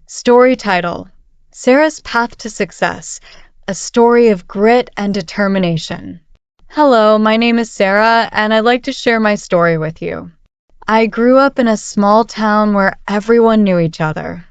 Story title: Sarah's Path to Success, a story of grit and determination. Hello, my name is Sarah, and I'd like to share my story with you. I grew up in a small town where everyone knew each other.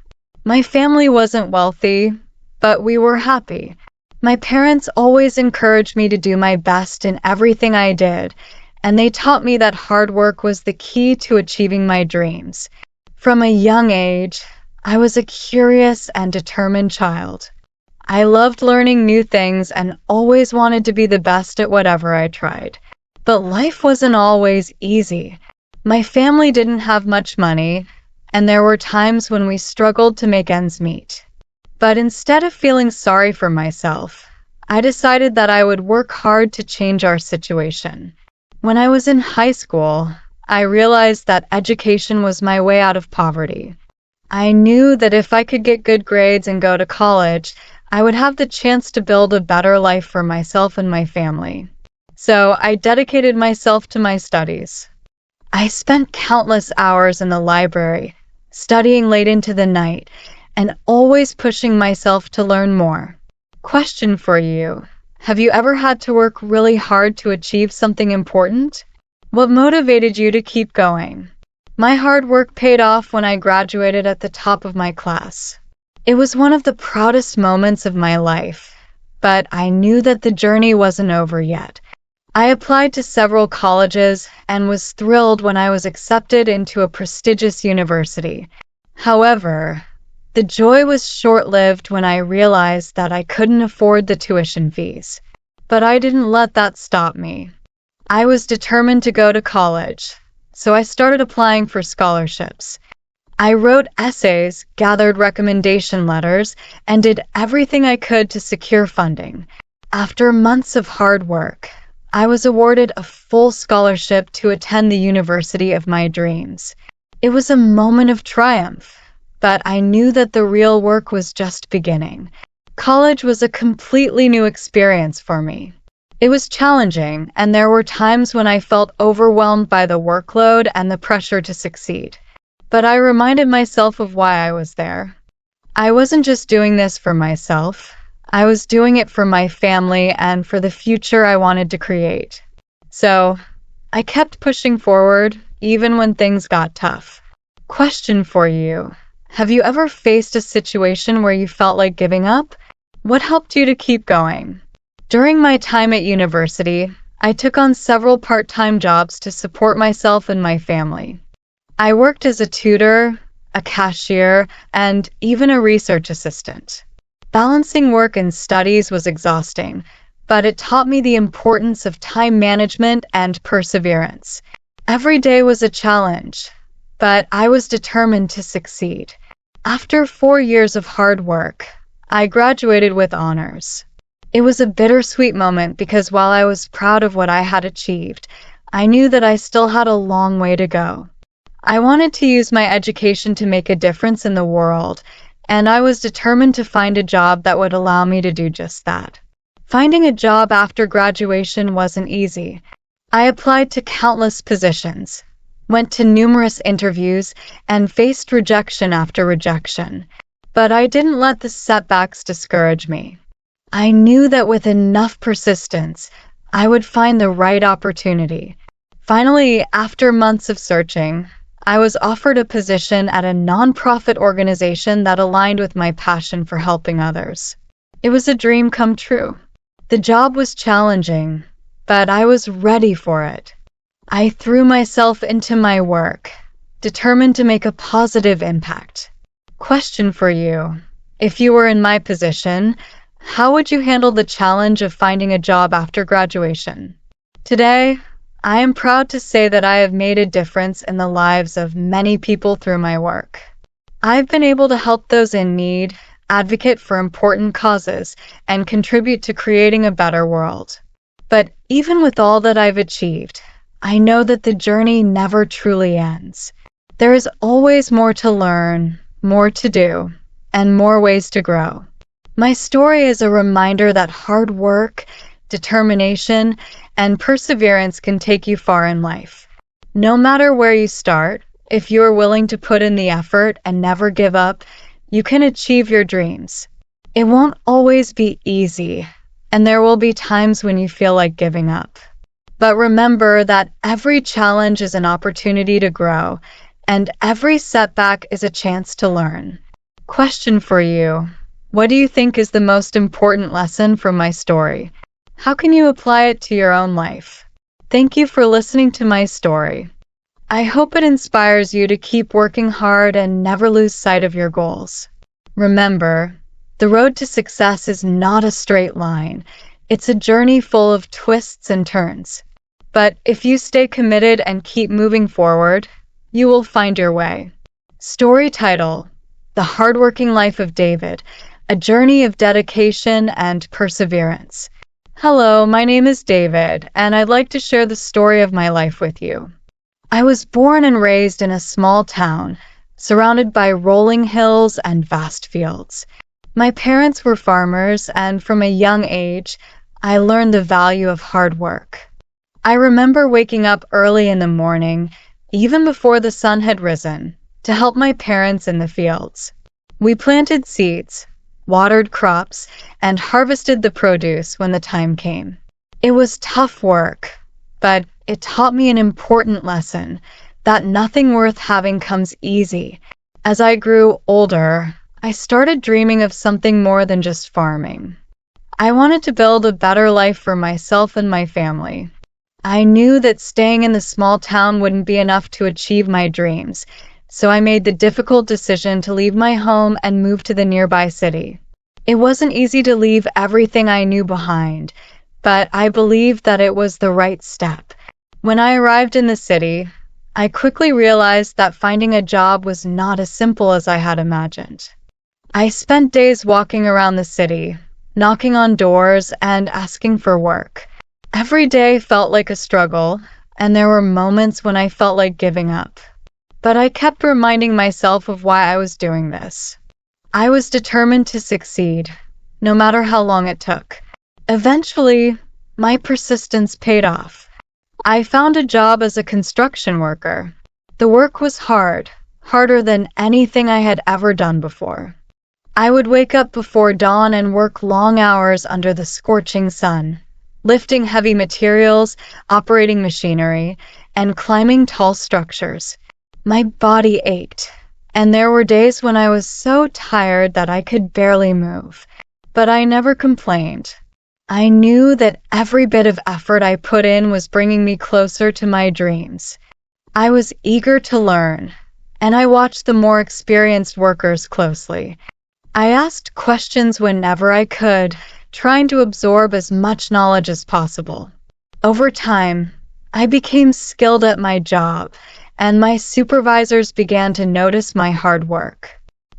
My family wasn't wealthy, but we were happy. My parents always encouraged me to do my best in everything I did, and they taught me that hard work was the key to achieving my dreams. From a young age, I was a curious and determined child. I loved learning new things and always wanted to be the best at whatever I tried. But life wasn't always easy. My family didn't have much money, and there were times when we struggled to make ends meet. But instead of feeling sorry for myself, I decided that I would work hard to change our situation. When I was in high school, I realized that education was my way out of poverty. I knew that if I could get good grades and go to college, I would have the chance to build a better life for myself and my family. So I dedicated myself to my studies. I spent countless hours in the library, studying late into the night, and always pushing myself to learn more. Question for you: have you ever had to work really hard to achieve something important? What motivated you to keep going? My hard work paid off when I graduated at the top of my class. It was one of the proudest moments of my life, but I knew that the journey wasn't over yet. I applied to several colleges and was thrilled when I was accepted into a prestigious university. However, the joy was short-lived when I realized that I couldn't afford the tuition fees. But I didn't let that stop me. I was determined to go to college, so I started applying for scholarships. I wrote essays, gathered recommendation letters, and did everything I could to secure funding. After months of hard work, I was awarded a full scholarship to attend the university of my dreams. It was a moment of triumph, but I knew that the real work was just beginning. College was a completely new experience for me. It was challenging, and there were times when I felt overwhelmed by the workload and the pressure to succeed. But I reminded myself of why I was there. I wasn't just doing this for myself. I was doing it for my family and for the future I wanted to create. So, I kept pushing forward, even when things got tough. Question for you: have you ever faced a situation where you felt like giving up? What helped you to keep going? During my time at university, I took on several part-time jobs to support myself and my family. I worked as a tutor, a cashier, and even a research assistant. Balancing work and studies was exhausting, but it taught me the importance of time management and perseverance. Every day was a challenge, but I was determined to succeed. After 4 years of hard work, I graduated with honors. It was a bittersweet moment because while I was proud of what I had achieved, I knew that I still had a long way to go. I wanted to use my education to make a difference in the world, and I was determined to find a job that would allow me to do just that. Finding a job after graduation wasn't easy. I applied to countless positions, went to numerous interviews, and faced rejection after rejection. But I didn't let the setbacks discourage me. I knew that with enough persistence, I would find the right opportunity. Finally, after months of searching, I was offered a position at a nonprofit organization that aligned with my passion for helping others. It was a dream come true. The job was challenging, but I was ready for it. I threw myself into my work, determined to make a positive impact. Question for you: if you were in my position, how would you handle the challenge of finding a job after graduation? Today, I am proud to say that I have made a difference in the lives of many people through my work. I've been able to help those in need, advocate for important causes, and contribute to creating a better world. But even with all that I've achieved, I know that the journey never truly ends. There is always more to learn, more to do, and more ways to grow. My story is a reminder that hard work, determination, and perseverance can take you far in life. No matter where you start, if you are willing to put in the effort and never give up, You can achieve your dreams. It won't always be easy, and there will be times when you feel like giving up. But remember that every challenge is an opportunity to grow, and every setback is a chance to learn. Question for you. What do you think is the most important lesson from my story? How can you apply it to your own life? Thank you for listening to my story. I hope it inspires you to keep working hard and never lose sight of your goals. Remember, the road to success is not a straight line. It's a journey full of twists and turns. But if you stay committed and keep moving forward, you will find your way. Story title: The Hardworking Life of David, a Journey of Dedication and Perseverance. Hello, my name is David, and I'd like to share the story of my life with you. I was born and raised in a small town, surrounded by rolling hills and vast fields. My parents were farmers, and from a young age, I learned the value of hard work. I remember waking up early in the morning, even before the sun had risen, to help my parents in the fields. We planted seeds, watered crops, and harvested the produce when the time came. It was tough work, but it taught me an important lesson, that nothing worth having comes easy. As I grew older, I started dreaming of something more than just farming. I wanted to build a better life for myself and my family. I knew that staying in the small town wouldn't be enough to achieve my dreams, so I made the difficult decision to leave my home and move to the nearby city. It wasn't easy to leave everything I knew behind, but I believed that it was the right step. When I arrived in the city, I quickly realized that finding a job was not as simple as I had imagined. I spent days walking around the city, knocking on doors and asking for work. Every day felt like a struggle, and there were moments when I felt like giving up. But I kept reminding myself of why I was doing this. I was determined to succeed, no matter how long it took. Eventually, my persistence paid off. I found a job as a construction worker. The work was hard, harder than anything I had ever done before. I would wake up before dawn and work long hours under the scorching sun, lifting heavy materials, operating machinery, and climbing tall structures. My body ached, and there were days when I was so tired that I could barely move. But I never complained. I knew that every bit of effort I put in was bringing me closer to my dreams. I was eager to learn, and I watched the more experienced workers closely. I asked questions whenever I could, trying to absorb as much knowledge as possible. Over time, I became skilled at my job, and my supervisors began to notice my hard work.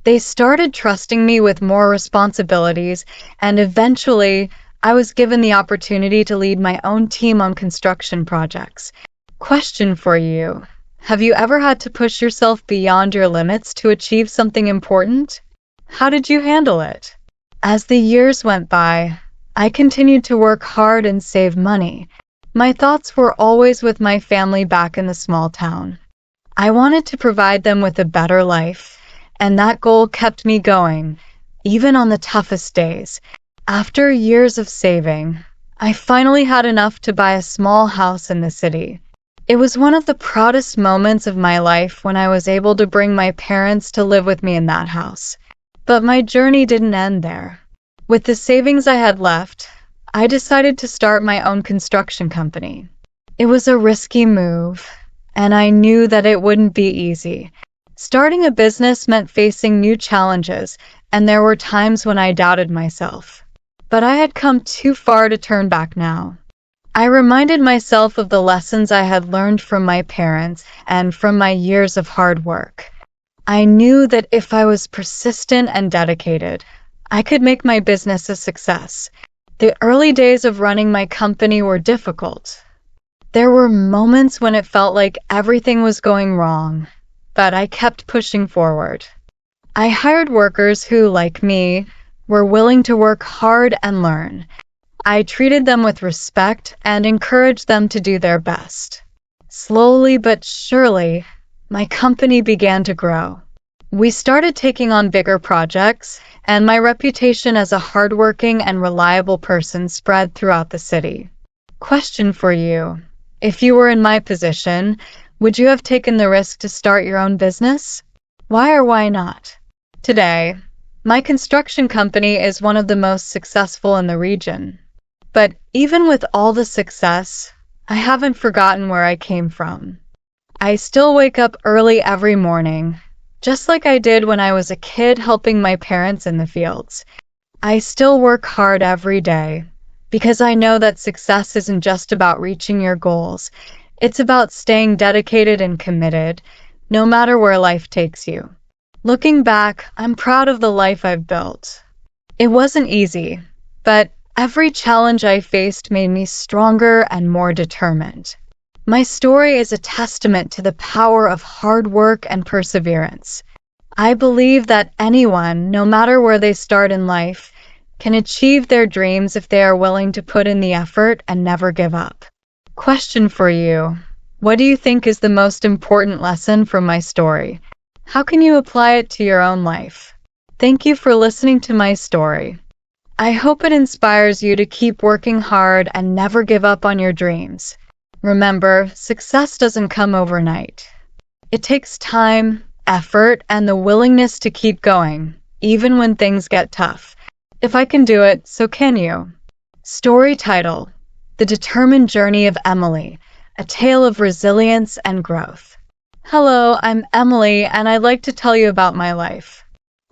They started trusting me with more responsibilities, and eventually, I was given the opportunity to lead my own team on construction projects. Question for you: have you ever had to push yourself beyond your limits to achieve something important? How did you handle it? As the years went by, I continued to work hard and save money. My thoughts were always with my family back in the small town. I wanted to provide them with a better life, and that goal kept me going, even on the toughest days. After years of saving, I finally had enough to buy a small house in the city. It was one of the proudest moments of my life when I was able to bring my parents to live with me in that house. But my journey didn't end there. With the savings I had left, I decided to start my own construction company. It was a risky move, and I knew that it wouldn't be easy. Starting a business meant facing new challenges, and there were times when I doubted myself. But I had come too far to turn back now. I reminded myself of the lessons I had learned from my parents and from my years of hard work. I knew that if I was persistent and dedicated, I could make my business a success. The early days of running my company were difficult. There were moments when it felt like everything was going wrong, but I kept pushing forward. I hired workers who, like me, were willing to work hard and learn. I treated them with respect and encouraged them to do their best. Slowly but surely, my company began to grow. We started taking on bigger projects, and my reputation as a hardworking and reliable person spread throughout the city. Question for you. If you were in my position, would you have taken the risk to start your own business? Why or why not? Today, my construction company is one of the most successful in the region. But even with all the success, I haven't forgotten where I came from. I still wake up early every morning, just like I did when I was a kid helping my parents in the fields. I still work hard every day because I know that success isn't just about reaching your goals. It's about staying dedicated and committed, no matter where life takes you. Looking back, I'm proud of the life I've built. It wasn't easy, but every challenge I faced made me stronger and more determined. My story is a testament to the power of hard work and perseverance. I believe that anyone, no matter where they start in life, can achieve their dreams if they are willing to put in the effort and never give up. Question for you. What do you think is the most important lesson from my story? How can you apply it to your own life? Thank you for listening to my story. I hope it inspires you to keep working hard and never give up on your dreams. Remember, success doesn't come overnight. It takes time, effort, and the willingness to keep going, even when things get tough. If I can do it, so can you. Story title: The Determined Journey of Emily, a tale of resilience and growth. Hello, I'm Emily, and I'd like to tell you about my life.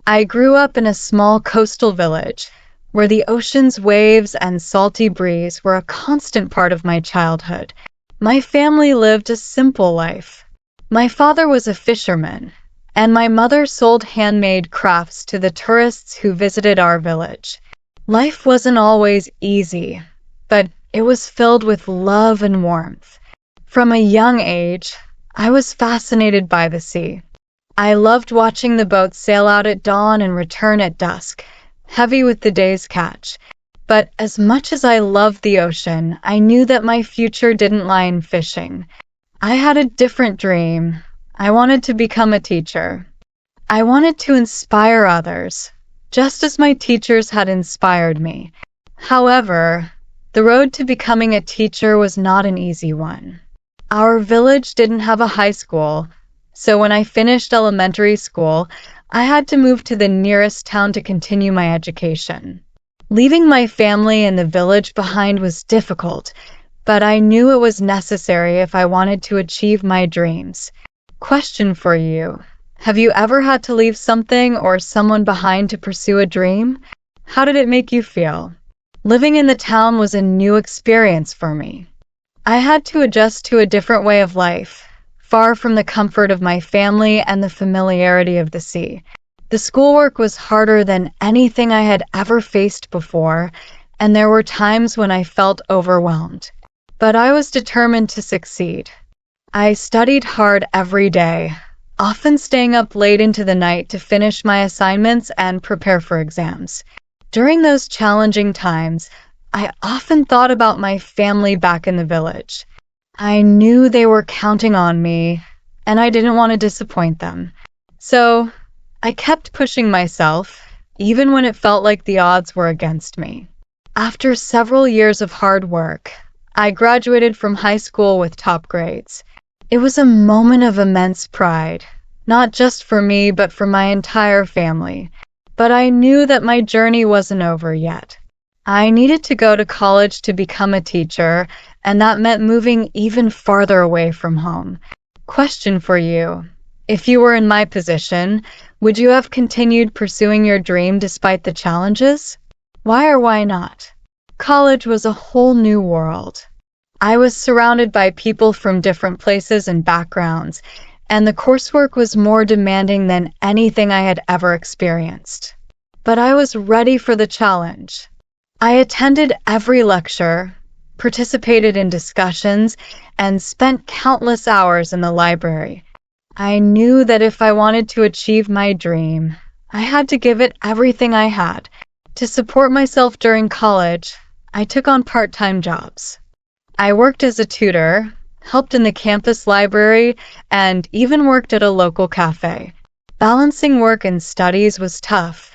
I grew up in a small coastal village, where the ocean's waves and salty breeze were a constant part of my childhood. My family lived a simple life. My father was a fisherman, and my mother sold handmade crafts to the tourists who visited our village. Life wasn't always easy, but it was filled with love and warmth. From a young age, I was fascinated by the sea. I loved watching the boats sail out at dawn and return at dusk, heavy with the day's catch. But as much as I loved the ocean, I knew that my future didn't lie in fishing. I had a different dream. I wanted to become a teacher. I wanted to inspire others, just as my teachers had inspired me. However, the road to becoming a teacher was not an easy one. Our village didn't have a high school, so when I finished elementary school, I had to move to the nearest town to continue my education. Leaving my family and the village behind was difficult, but I knew it was necessary if I wanted to achieve my dreams. Question for you. Have you ever had to leave something or someone behind to pursue a dream? How did it make you feel? Living in the town was a new experience for me. I had to adjust to a different way of life, far from the comfort of my family and the familiarity of the sea. The schoolwork was harder than anything I had ever faced before, and there were times when I felt overwhelmed. But I was determined to succeed. I studied hard every day, often staying up late into the night to finish my assignments and prepare for exams. During those challenging times, I often thought about my family back in the village. I knew they were counting on me, and I didn't want to disappoint them. So, I kept pushing myself, even when it felt like the odds were against me. After several years of hard work, I graduated from high school with top grades. It was a moment of immense pride, not just for me, but for my entire family. But I knew that my journey wasn't over yet. I needed to go to college to become a teacher, and that meant moving even farther away from home. Question for you. If you were in my position, would you have continued pursuing your dream despite the challenges? Why or why not? College was a whole new world. I was surrounded by people from different places and backgrounds, and the coursework was more demanding than anything I had ever experienced. But I was ready for the challenge. I attended every lecture, participated in discussions, and spent countless hours in the library. I knew that if I wanted to achieve my dream, I had to give it everything I had. To support myself during college, I took on part-time jobs. I worked as a tutor, helped in the campus library, and even worked at a local cafe. Balancing work and studies was tough,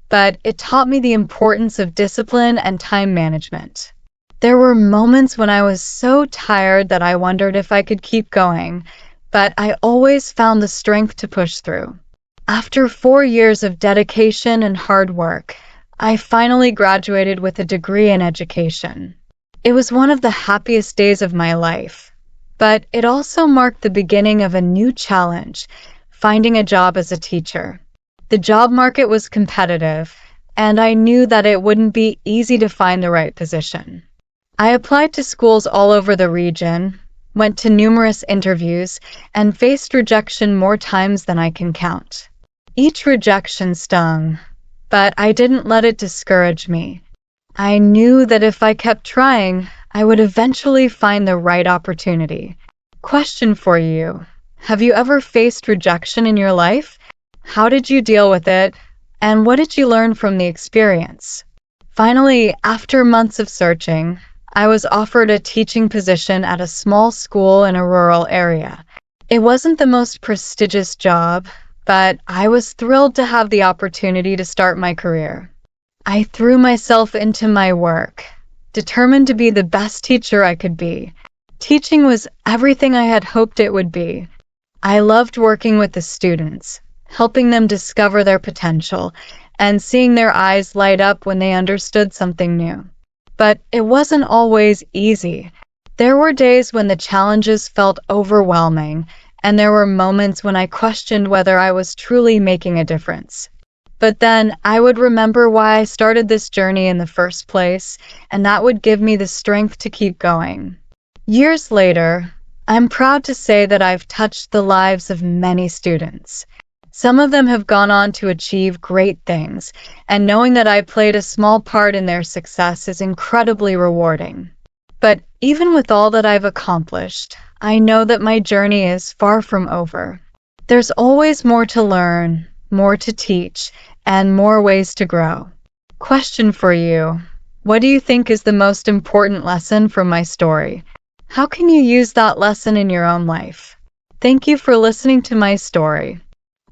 but it taught me the importance of discipline and time management. There were moments when I was so tired that I wondered if I could keep going, but I always found the strength to push through. After 4 years of dedication and hard work, I finally graduated with a degree in education. It was one of the happiest days of my life, but it also marked the beginning of a new challenge, finding a job as a teacher. The job market was competitive, and I knew that it wouldn't be easy to find the right position. I applied to schools all over the region, went to numerous interviews, and faced rejection more times than I can count. Each rejection stung, but I didn't let it discourage me. I knew that if I kept trying, I would eventually find the right opportunity. Question for you: have you ever faced rejection in your life? How did you deal with it? And what did you learn from the experience? Finally, after months of searching, I was offered a teaching position at a small school in a rural area. It wasn't the most prestigious job, but I was thrilled to have the opportunity to start my career. I threw myself into my work, determined to be the best teacher I could be. Teaching was everything I had hoped it would be. I loved working with the students, helping them discover their potential, and seeing their eyes light up when they understood something new. But it wasn't always easy. There were days when the challenges felt overwhelming, and there were moments when I questioned whether I was truly making a difference. But then I would remember why I started this journey in the first place, and that would give me the strength to keep going. Years later, I'm proud to say that I've touched the lives of many students. Some of them have gone on to achieve great things, and knowing that I played a small part in their success is incredibly rewarding. But even with all that I've accomplished, I know that my journey is far from over. There's always more to learn, more to teach, and more ways to grow. Question for you: what do you think is the most important lesson from my story? How can you use that lesson in your own life? Thank you for listening to my story.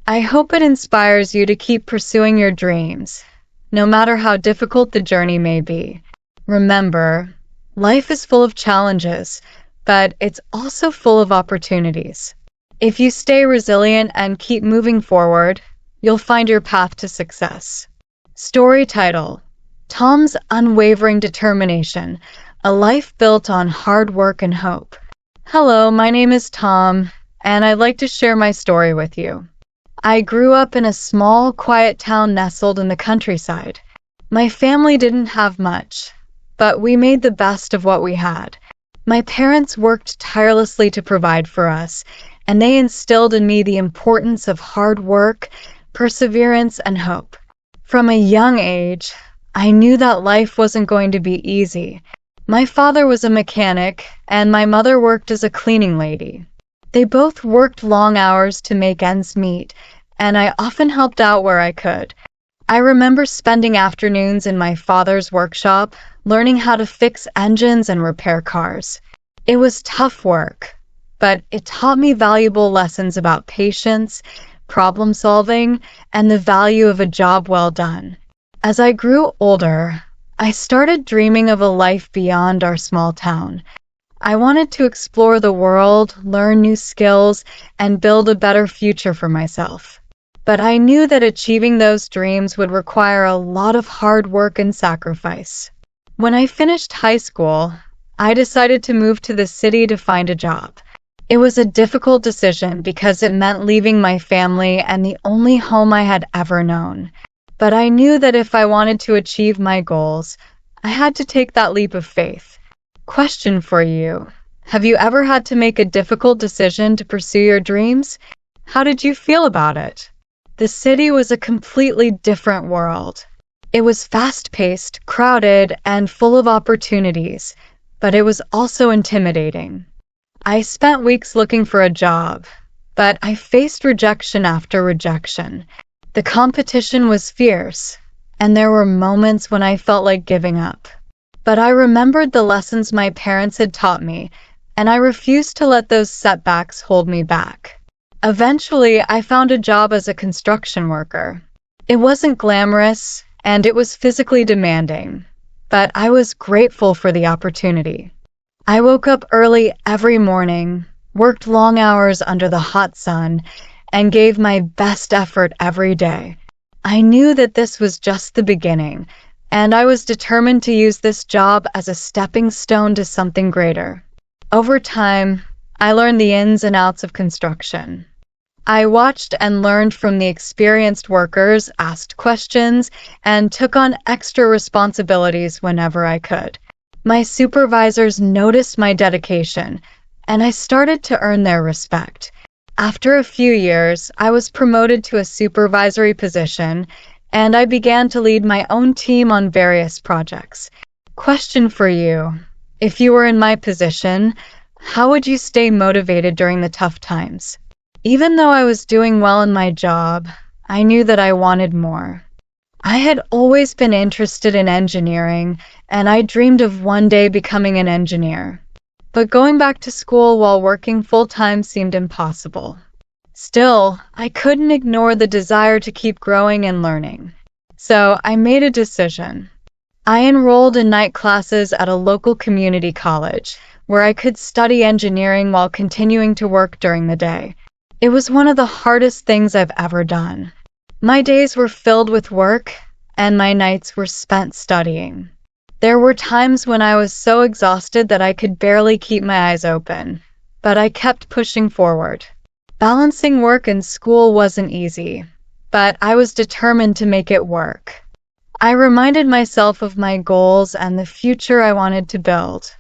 I hope it inspires you to keep pursuing your dreams, no matter how difficult the journey may be. Remember, life is full of challenges, but it's also full of opportunities. If you stay resilient and keep moving forward, you'll find your path to success. Story title: Tom's Unwavering Determination, a life built on hard work and hope. Hello, my name is Tom, and I'd like to share my story with you. I grew up in a small, quiet town nestled in the countryside. My family didn't have much, but we made the best of what we had. My parents worked tirelessly to provide for us, and they instilled in me the importance of hard work, perseverance, and hope. From a young age, I knew that life wasn't going to be easy. My father was a mechanic, and my mother worked as a cleaning lady. They both worked long hours to make ends meet, and I often helped out where I could. I remember spending afternoons in my father's workshop, learning how to fix engines and repair cars. It was tough work, but it taught me valuable lessons about patience, problem solving, and the value of a job well done. As I grew older, I started dreaming of a life beyond our small town. I wanted to explore the world, learn new skills, and build a better future for myself. But I knew that achieving those dreams would require a lot of hard work and sacrifice. When I finished high school, I decided to move to the city to find a job. It was a difficult decision because it meant leaving my family and the only home I had ever known. But I knew that if I wanted to achieve my goals, I had to take that leap of faith. Question for you: have you ever had to make a difficult decision to pursue your dreams? How did you feel about it? The city was a completely different world. It was fast-paced, crowded, and full of opportunities, but it was also intimidating. I spent weeks looking for a job, but I faced rejection after rejection. The competition was fierce, and there were moments when I felt like giving up. But I remembered the lessons my parents had taught me, and I refused to let those setbacks hold me back. Eventually, I found a job as a construction worker. It wasn't glamorous, and it was physically demanding, but I was grateful for the opportunity. I woke up early every morning, worked long hours under the hot sun, and gave my best effort every day. I knew that this was just the beginning, and I was determined to use this job as a stepping stone to something greater. Over time, I learned the ins and outs of construction. I watched and learned from the experienced workers, asked questions, and took on extra responsibilities whenever I could. My supervisors noticed my dedication, and I started to earn their respect. After a few years, I was promoted to a supervisory position, and I began to lead my own team on various projects. Question for you: if you were in my position, how would you stay motivated during the tough times? Even though I was doing well in my job, I knew that I wanted more. I had always been interested in engineering, and I dreamed of one day becoming an engineer. But going back to school while working full-time seemed impossible. Still, I couldn't ignore the desire to keep growing and learning. So I made a decision. I enrolled in night classes at a local community college, where I could study engineering while continuing to work during the day. It was one of the hardest things I've ever done. My days were filled with work, and my nights were spent studying. There were times when I was so exhausted that I could barely keep my eyes open, but I kept pushing forward. Balancing work and school wasn't easy, but I was determined to make it work. I reminded myself of my goals and the future I wanted to build.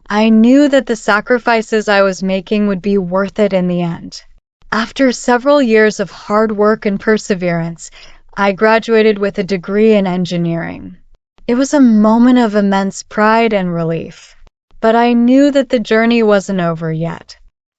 I knew that the sacrifices I was making would be worth it in the end. After several years of hard work and perseverance, I graduated with a degree in engineering. It was a moment of immense pride and relief, but I knew that the journey wasn't over yet.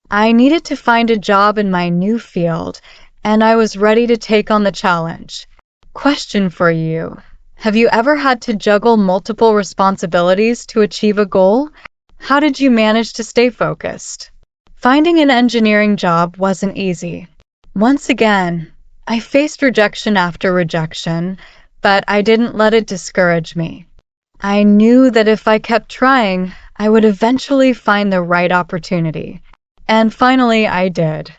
I needed to find a job in my new field, and I was ready to take on the challenge. Question for you: have you ever had to juggle multiple responsibilities to achieve a goal? How did you manage to stay focused? Finding an engineering job wasn't easy. Once again, I faced rejection after rejection, but I didn't let it discourage me. I knew that if I kept trying, I would eventually find the right opportunity. And finally, I did.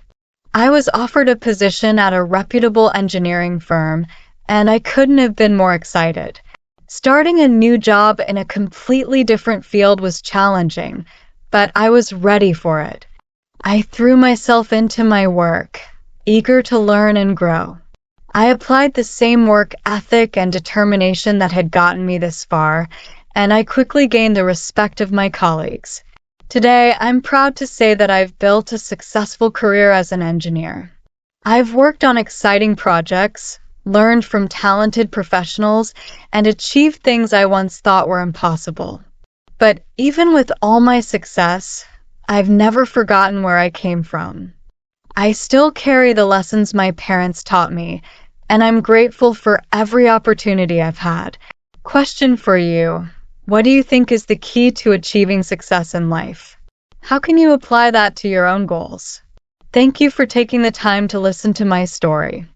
I was offered a position at a reputable engineering firm, and I couldn't have been more excited. Starting a new job in a completely different field was challenging, but I was ready for it. I threw myself into my work, eager to learn and grow. I applied the same work ethic and determination that had gotten me this far, and I quickly gained the respect of my colleagues. Today, I'm proud to say that I've built a successful career as an engineer. I've worked on exciting projects, learned from talented professionals, and achieved things I once thought were impossible. But even with all my success, I've never forgotten where I came from. I still carry the lessons my parents taught me, and I'm grateful for every opportunity I've had. Question for you: what do you think is the key to achieving success in life? How can you apply that to your own goals? Thank you for taking the time to listen to my story.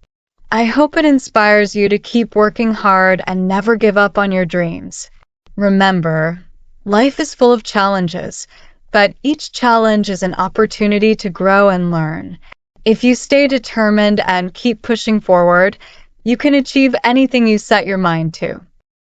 I hope it inspires you to keep working hard and never give up on your dreams. Remember, life is full of challenges, but each challenge is an opportunity to grow and learn. If you stay determined and keep pushing forward, you can achieve anything you set your mind to.